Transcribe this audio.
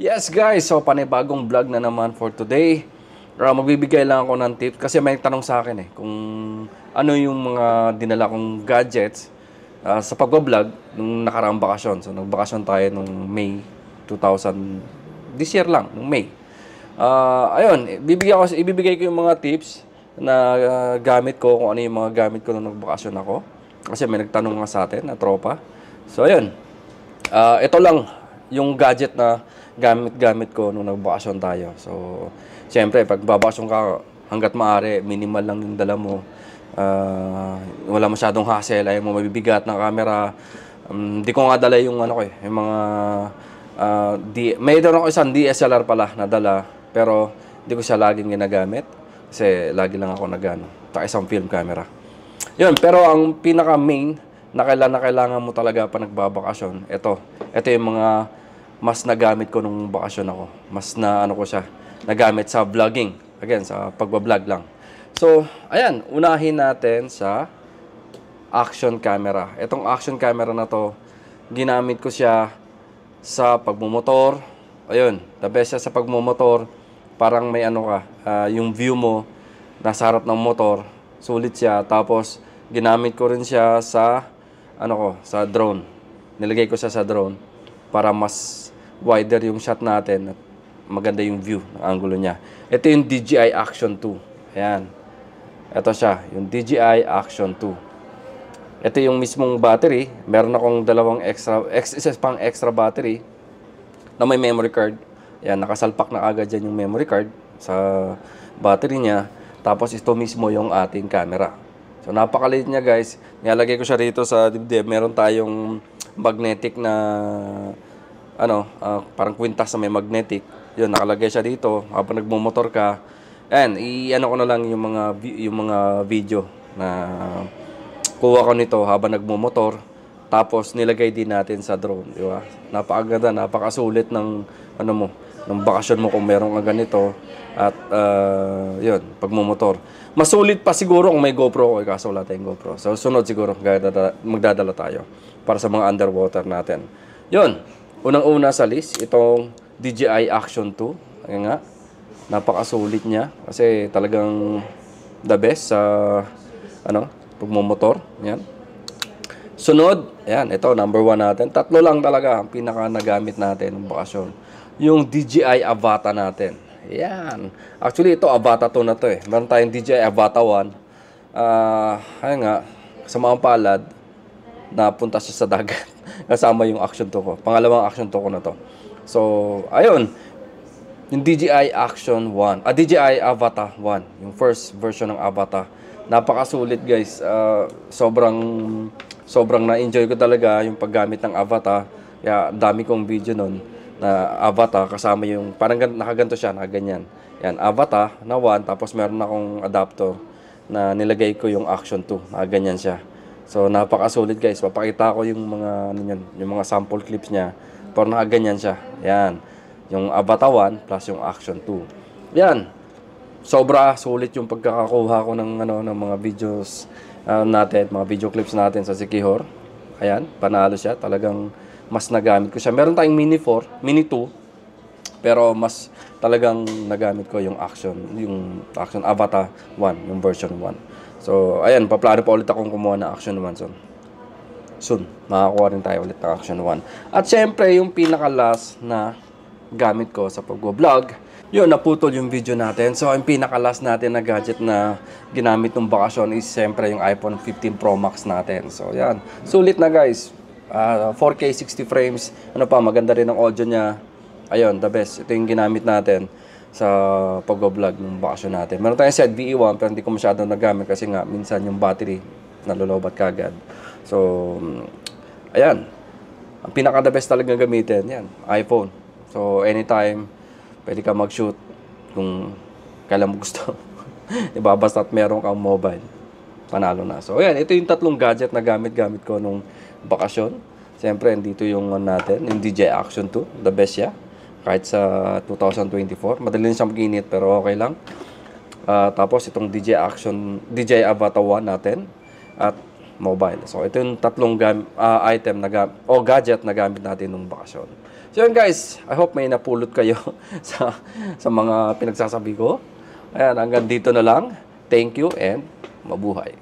Yes guys, so panibagong vlog na naman for today. Magbibigay lang ako ng tips kasi may tanong sa akin kung ano yung mga dinala kong gadgets sa pagbablog nung nakaraang bakasyon. So nagbakasyon tayo nung May 2000, this year lang, nung May. Ayun, ibibigay ko yung mga tips na gamit ko, kung ano yung mga gamit ko nung nagbakasyon ako. Kasi may nagtanong nga sa atin na tropa. So ayun, ito lang yung gadget na gamit ko nung nagbakasyon tayo. So, siyempre, pag babakasyon ka, hanggat maaari, minimal lang yung dala mo. Wala masyadong hassle, ayaw mo mabibigat na camera. Hindi ko nga dala yung ano ko yung mga may doon ako isang DSLR pala na dala, pero hindi ko siya laging ginagamit kasi lagi lang ako nagano, isang film camera. Yun, pero ang pinaka main na kailangan mo talaga pa nagbabakasyon, ito yung mga mas nagamit ko nung bakasyon ako. Mas na ano ko siya, nagamit sa vlogging. Again, sa pagbablog lang. So, ayan, unahin natin sa action camera. Itong action camera na to, ginamit ko siya sa pagmumotor. Ayun, the best siya sa pagmumotor. Parang may ano ka, yung view mo nasa harap ng motor, sulit siya. Tapos, ginamit ko rin siya sa sa drone. Nilagay ko siya sa drone para mas wider yung shot natin at maganda yung view ng angulo niya. Ito yung DJI Action 2. Ayan. Ito siya, yung DJI Action 2. Ito yung mismong battery. Meron akong dalawang extra battery na may memory card. Ayan, nakasalpak na agad dyan yung memory card sa battery niya. Tapos ito mismo yung ating camera. So napakaliit niya guys. Nilalagay ko siya rito sa dibdib. Meron tayong magnetic na parang kwintas na may magnetic. Yun, nakalagay siya dito habang nagmumotor ka. And ko na lang yung mga video na kuha ko nito habang nagmumotor. Tapos nilagay din natin sa drone, di ba? Napakaganda, napakasulit ng ng bakasyon mo kung meron ka ganito at yun, pagmumotor. Masulit pa siguro kung may GoPro, kaso wala tayong GoPro. So sunod siguro magdadala tayo para sa mga underwater natin. Yun. Unang-una sa list, itong DJI Action 2. Ayan nga, napakasulit niya kasi talagang the best sa pagmumotor. Yan. Sunod, ayan, ito number 1 natin. Tatlo lang talaga ang pinaka nagamit natin ng bakasyon. Yung DJI Avata natin. Ayan. Actually, ito Avata 2 na to eh. Meron tayong DJI Avata 1. Ayan nga, sa mga palad, napunta siya sa dagat. Kasama yung Action 2 ko. Pangalawang Action 2 ko na to. So, ayun. Yung DJI Action 1. DJI Avata 1. Yung first version ng Avata. Napakasulit guys. Sobrang na-enjoy ko talaga yung paggamit ng Avata. Kaya dami kong video nun na Avata kasama yung parang nakaganto siya, nakaganyan. Yan, Avata na 1. Tapos meron akong adapter na nilagay ko yung Action 2. Nakaganyan siya. So napakasulit guys. Papakita ko yung mga yung mga sample clips niya. Pero nakaganyan siya. Yan. Yung Avata 1 plus yung Action 2. Yan. Sobra sulit yung pagkakakuha ko ng ng mga videos natin, mga video clips natin sa Sikihor. Ayan, panalo siya. Talagang mas nagamit ko siya. Meron tayong Mini 4, Mini 2. Pero mas talagang nagamit ko yung Action Avata 1, yung version 1. So, ayan, paplano pa ulit akong kumuha ng Action 1. Soon, makakuha rin tayo ulit ng Action 1. At syempre, yung pinaka-last na gamit ko sa pag-vlog, yun, naputol yung video natin. So, yung pinaka-last natin na gadget na ginamit ng bakasyon is syempre yung iPhone 15 Pro Max natin. So, yan. Sulit na guys. 4K 60 frames. Maganda rin ang audio niya. Ayun, the best. Ito yung ginamit natin sa pag-vlog ng bakasyon natin. Meron tayong ZVE1 pero hindi ko masyadong nagamit kasi nga minsan yung battery nalolobat kagad. So, ayan. Ang pinaka-the best talaga gamitin, yan, iPhone. So, anytime, pwede ka mag-shoot kung kailan mo gusto. Diba? Basta't meron kang mobile. Panalo na. So, ayan. Ito yung tatlong gadget na gamit ko nung bakasyon. Siyempre, dito yung natin, yung DJI Action 2. The best siya. Kahit sa 2024. Madali rin siyang mag-init pero okay lang. Tapos itong DJI Avata 1 natin. At mobile. So, ito yung tatlong item na gadget na gamit natin nung bakasyon. So, yun guys, I hope may napulot kayo sa mga pinagsasabi ko. Ayan, hanggang dito na lang. Thank you and mabuhay.